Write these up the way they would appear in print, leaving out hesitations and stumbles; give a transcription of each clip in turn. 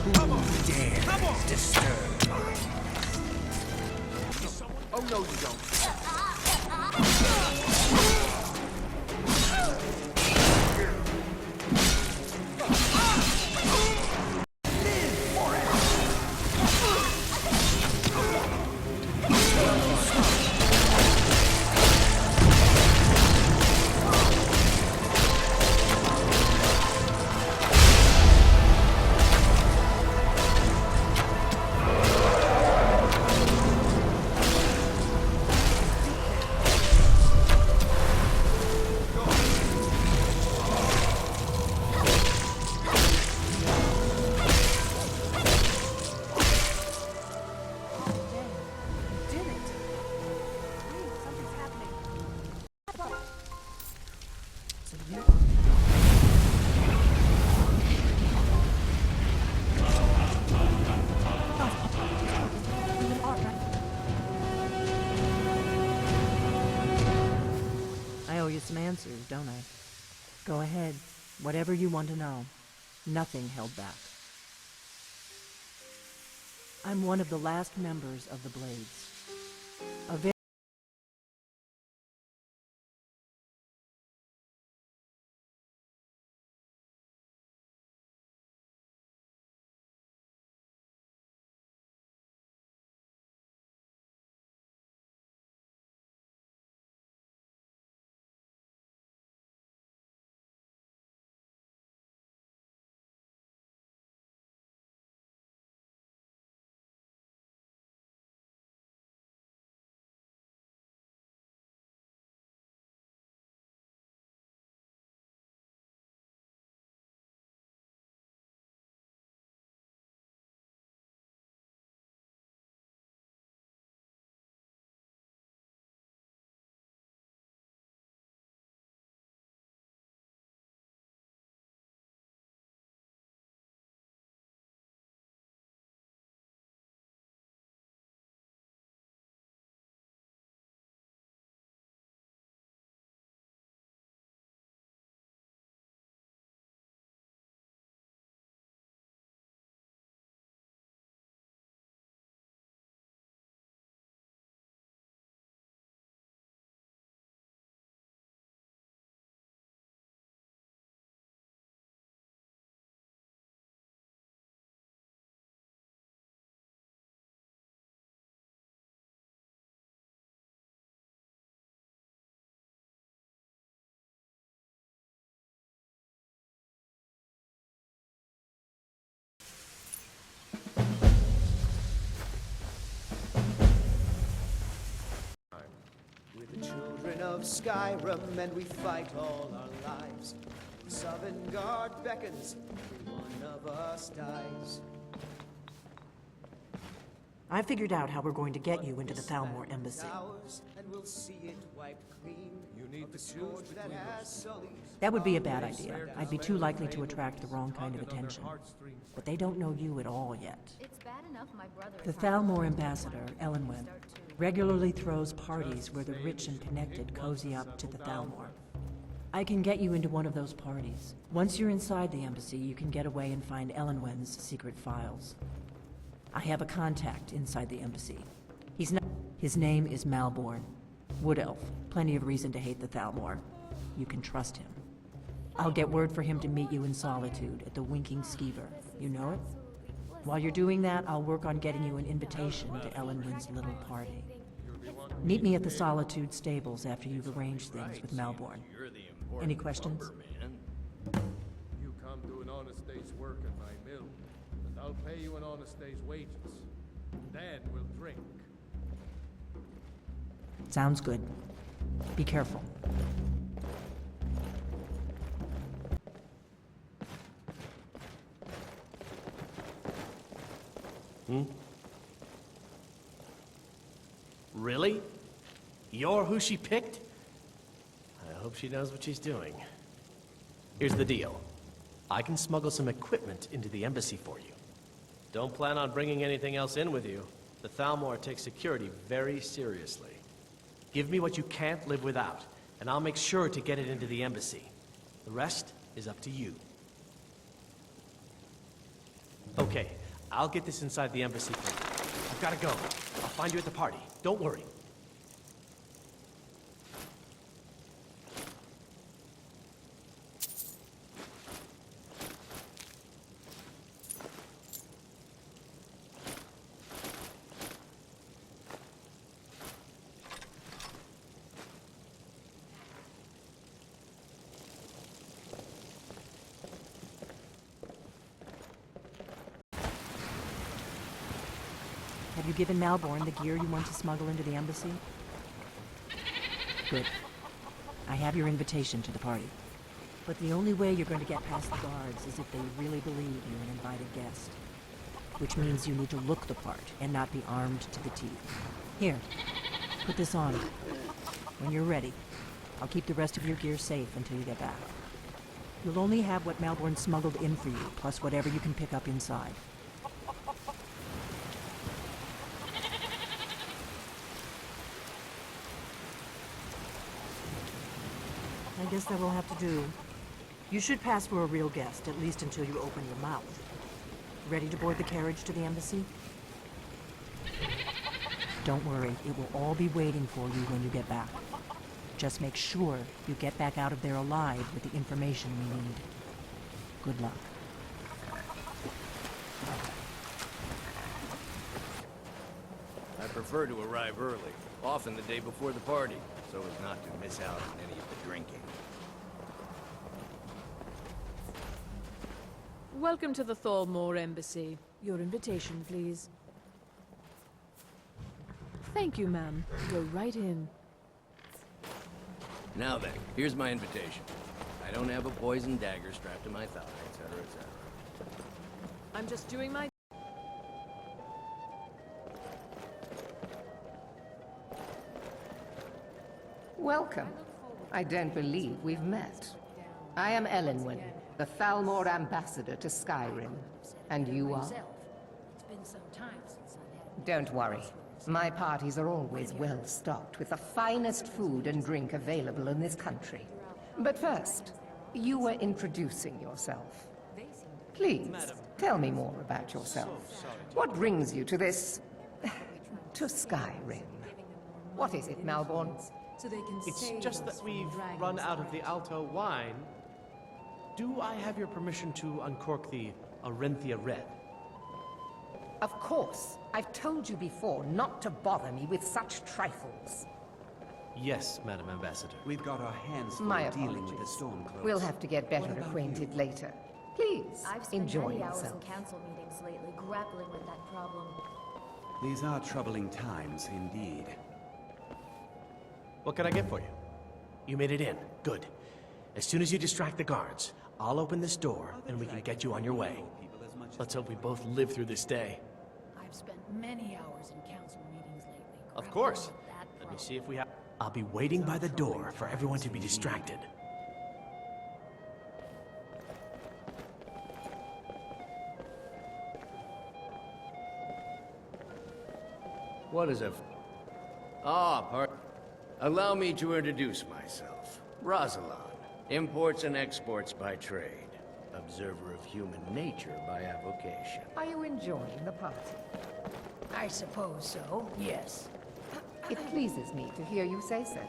Come on! Dare Come on! disturb. Oh, no, you don't. I owe you some answers, don't I? Go ahead. Whatever you want to know. Nothing held back. I'm one of the last members of the Blades. A very We're the children of Skyrim, and we fight all our lives. The Sovngarde beckons, every one of us dies. I figured out how we're going to get you into the Thalmor embassy. And we'll see it wiped clean. You need to choose between us. That would be a bad idea. I'd be too likely to attract the wrong kind of attention. But they don't know you at all yet. It's bad enough my brother The is Thalmor ambassador, Elenwen, regularly throws parties where the rich and connected cozy up to the Thalmor. I can get you into one of those parties. Once you're inside the embassy, you can get away and find Elenwen's secret files. I have a contact inside the embassy. His name is Malborn. Wood Elf. Plenty of reason to hate the Thalmor. You can trust him. I'll get word for him to meet you in Solitude at the Winking Skeever. You know it? While you're doing that, I'll work on getting you an invitation to Elenwen's little party. Meet me at the Solitude stables after you've arranged things with Malborn. Any questions? You come do an honest day's work at my mill, and I'll pay you an honest day's wages. Then we'll drink. Sounds good. Be careful. Really? You're who she picked? I hope she knows what she's doing. Here's the deal. I can smuggle some equipment into the embassy for you. Don't plan on bringing anything else in with you. The Thalmor takes security very seriously. Give me what you can't live without, and I'll make sure to get it into the embassy. The rest is up to you. Okay. Okay, I'll get this inside the embassy for you. I've gotta go. I'll find you at the party. Don't worry. Have you given Malborn the gear you want to smuggle into the embassy? Good. I have your invitation to the party. But the only way you're going to get past the guards is if they really believe you're an invited guest. Which means you need to look the part and not be armed to the teeth. Here, put this on. When you're ready, I'll keep the rest of your gear safe until you get back. You'll only have what Malborn smuggled in for you, plus whatever you can pick up inside. I guess that will have to do. You should pass for a real guest, at least until you open your mouth. Ready to board the carriage to the embassy? Don't worry, it will all be waiting for you when you get back. Just make sure you get back out of there alive with the information we need. Good luck. I prefer to arrive early, often the day before the party, so as not to miss out on any of the drinking. Welcome to the Thalmor Embassy. Your invitation, please. Thank you, ma'am. Go right in. Now then, here's my invitation. I don't have a poison dagger strapped to my thigh, etc., etc. I'm just doing my... Welcome. I don't believe we've met. I am Elenwen, the Thalmor ambassador to Skyrim. And you are? Don't worry. My parties are always well stocked with the finest food and drink available in this country. But first, you were introducing yourself. Please, tell me more about yourself. What brings you to this... to Skyrim? What is it, Malborn? It's just that we've run out of the Alto wine. Do I have your permission to uncork the Arenthia Red? Of course. I've told you before not to bother me with such trifles. Yes, Madam Ambassador. We've got our hands full My dealing with the apologies. Stormcloaks. We'll have to get better acquainted later. Please, I've spent enjoy many hours yourself. in council meetings lately grappling with that problem. These are troubling times indeed. What can I get for you? You made it in. Good. As soon as you distract the guards, I'll open this door and we can get you on your way. Let's hope we both live through this day. I've spent many hours in council meetings lately. Of grappling course. with that Let me problem. see if we have... I'll be waiting by the door for everyone to be distracted. What is it? Ah, pardon. Allow me to introduce myself. Rosalind, imports and exports by trade. Observer of human nature by avocation. Are you enjoying the party? I suppose so, yes. It pleases me to hear you say so.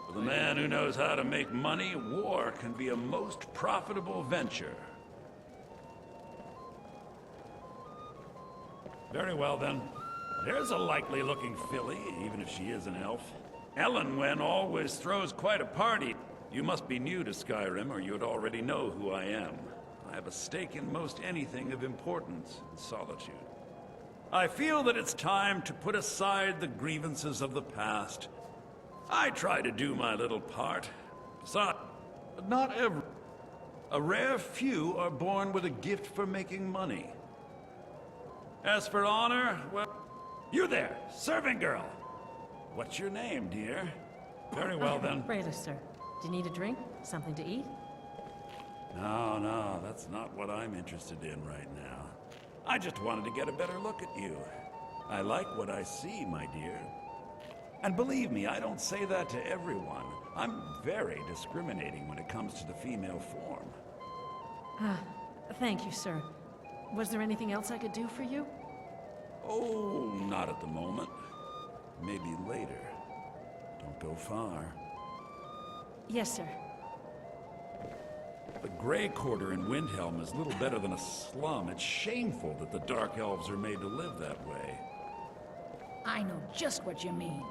For the man who knows how to make money, war can be a most profitable venture. Very well, then. There's a likely-looking filly, even if she is an elf. Elenwen always throws quite a party. You must be new to Skyrim, or you'd already know who I am. I have a stake in most anything of importance in Solitude. I feel that it's time to put aside the grievances of the past. I try to do my little part. Besides, but not every. A rare few are born with a gift for making money. As for honor, well, you there, serving girl. What's your name, dear? Very well, then. Rayla, sir. Do you need a drink? Something to eat? No, that's not what I'm interested in right now. I just wanted to get a better look at you. I like what I see, my dear. And believe me, I don't say that to everyone. I'm very discriminating when it comes to the female form. Thank you, sir. Was there anything else I could do for you? Oh, not at the moment. Maybe later. Don't go far. Yes, sir. The Grey Quarter in Windhelm is little better than a slum. It's shameful that the Dark Elves are made to live that way. I know just what you mean.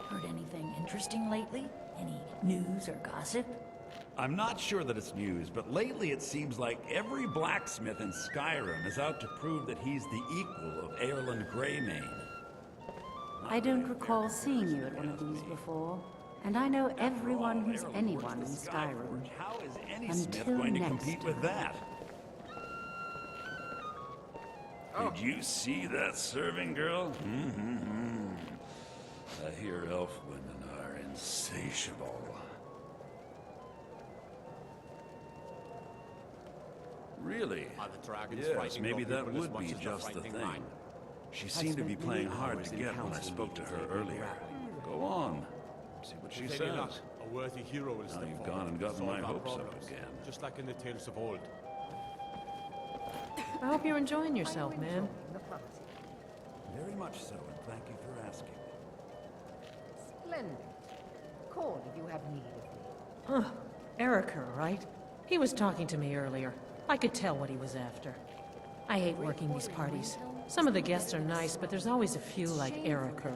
Heard anything interesting lately? Any news or gossip? I'm not sure that it's news, but lately it seems like every blacksmith in Skyrim is out to prove that he's the equal of Eorlund Greymane. I don't recall seeing you at one of these before, and I know everyone who's anyone in Skyrim. How is any smith Until going to next compete with that? Did you see that serving girl? I hear elf women are insatiable. Really? Yes, maybe that would be just the thing. She seemed to be playing hard to get when I spoke to her earlier. Go on. See what she says. A worthy hero will Now you've gone and gotten my hopes up again. Just like in the tales of old. I hope you're enjoying yourself, man. Very much so, and thank you for asking. Splendid. Call if you have need of me. Erica, right? He was talking to me earlier. I could tell what he was after. I hate working these parties. Some of the guests are nice, but there's always a few like Erica.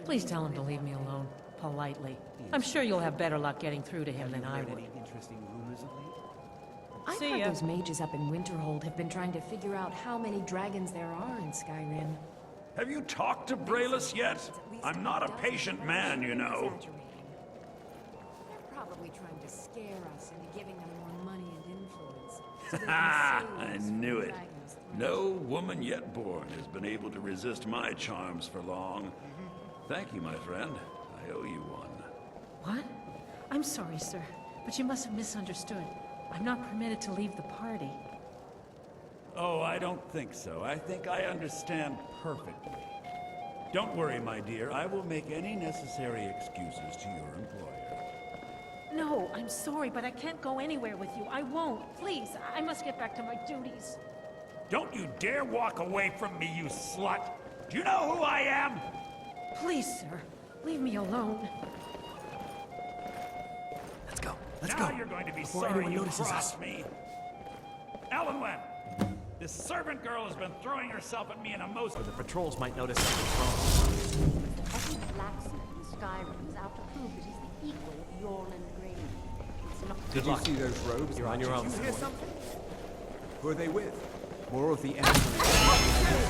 Please tell him to leave me alone, politely. I'm sure you'll have better luck getting through to him than I would. Interesting rumors of late? I've heard those mages up in Winterhold have been trying to figure out how many dragons there are in Skyrim. Have you talked to Braylus yet? I'm not a patient man, you know. They're probably trying to scare us into giving them more money and influence. So they Ha! can save I us from knew the it. dragon's threat. No woman yet born has been able to resist my charms for long. Thank you, my friend. I owe you one. What? I'm sorry, sir, but you must have misunderstood. I'm not permitted to leave the party. Oh, I don't think so. I think I understand perfectly. Don't worry, my dear. I will make any necessary excuses to your employer. No, I'm sorry, but I can't go anywhere with you. I won't. Please, I must get back to my duties. Don't you dare walk away from me, you slut! Do you know who I am? Please, sir, leave me alone. Let's go. Let's now go. You're going to be Before sorry anyone you notices crossed us. me. Elenwen! This servant girl has been throwing herself at me in a most... Or the patrols might notice something's wrong. Every blacksmith in Skyrim is out to prove that he's the equal of Eorlund Greymane. It's not Good luck. Did you see those robes? You're on your own. Did you hear something? Who are they with? More of the enemy.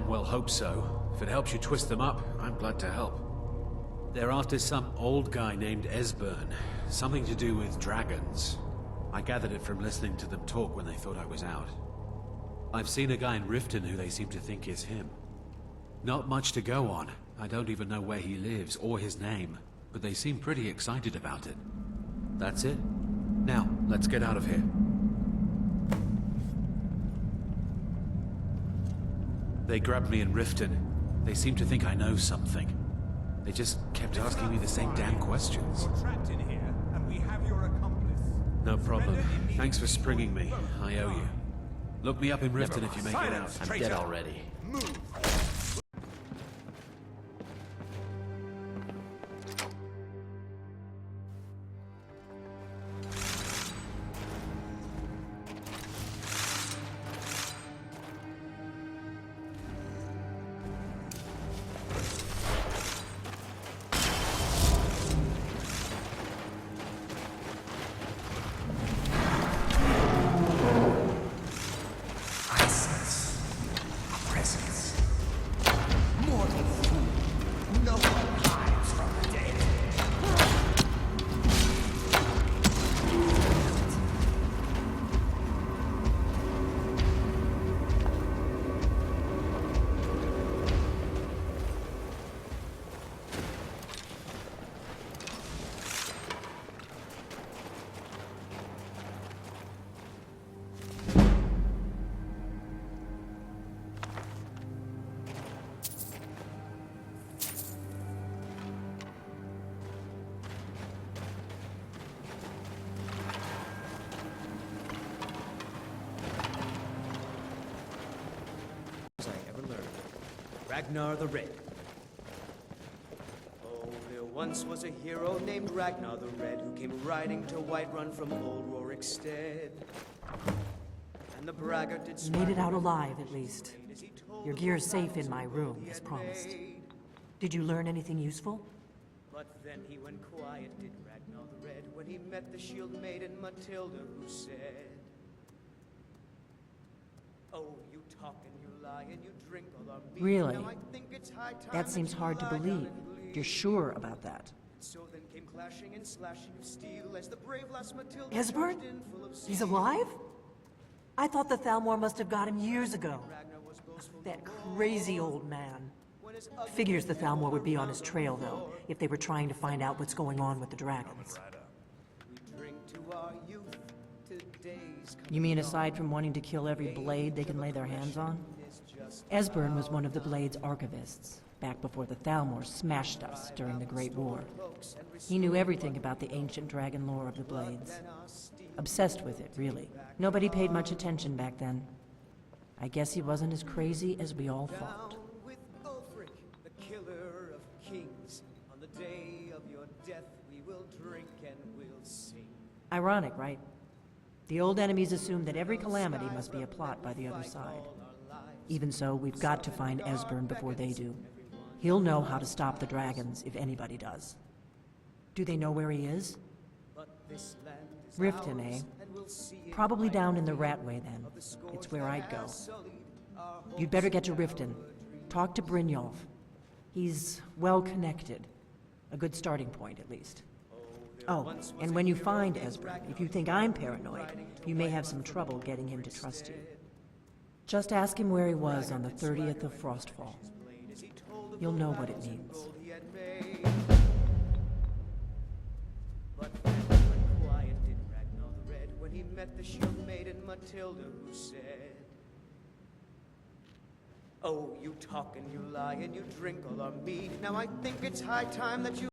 Well, hope so. If it helps you twist them up, I'm glad to help. They're after some old guy named Esbern. Something to do with dragons. I gathered it from listening to them talk when they thought I was out. I've seen a guy in Riften who they seem to think is him. Not much to go on. I don't even know where he lives or his name, but they seem pretty excited about it. That's it. Now, let's get out of here. They grabbed me in Riften. They seem to think I know something. They just kept asking me the same damn questions. You're trapped in here, and we have your accomplice. No problem. Thanks for springing me. I owe you. Look me up in Riften if you make it out. I'm dead already. Move! Ragnar the Red. Oh, there once was a hero named Ragnar the Red who came riding to Whiterun from old Rorikstead. And the braggart did You made it out alive, at least. Your gear's safe in my room, as promised. Did you learn anything useful? But then he went quiet, did Ragnar the Red, when he met the shield maiden Matilda, who said, "Oh, you talk and you lie and you drink all our mead. Really? Now I think it's high time That seems you hard to lie down believe. and bleed." You're sure about that? So then came clashing and slashing of steel as the brave lass Matilda Esbern? charged in full of He's steel. alive? I thought the Thalmor must have got him years ago. Ragnar was boastful That no crazy old man. when his ugly Figures the Thalmor would be on his trail, though, if they were trying to find out what's going on with the dragons. we drink to our youth, to days You mean aside from wanting to kill every blade they can lay their hands on? Esbern was one of the Blade's archivists, back before the Thalmor smashed us during the Great War. He knew everything about the ancient dragon lore of the Blades. Obsessed with it, really. Nobody paid much attention back then. I guess he wasn't as crazy as we all thought. down with Ulfric, the killer of kings. On the day of your death we will drink and we'll sing. Ironic, right? The old enemies assumed that every calamity must be a plot by the other side. Even so, we've got to find Esbern before they do. He'll know how to stop the dragons, if anybody does. Do they know where he is? But this land is Riften, ours, eh? and we'll see it Probably right down in the Ratway, then. of the scourge It's where that I'd go. has sullied our You'd better get to Riften. Talk to Brynjolf. He's well-connected. A good starting point, at least. Oh, and when you find Esbern, if you think I'm paranoid, you may have some trouble getting him to trust you. Just ask him where he was on the 30th of Frostfall. You'll know what it means. he had made. But then he went quiet, did Ragnar the Red, when he met the shield maiden Matilda, who said, "Oh, you talk and you lie and you drink all our mead. Now I think it's high time that you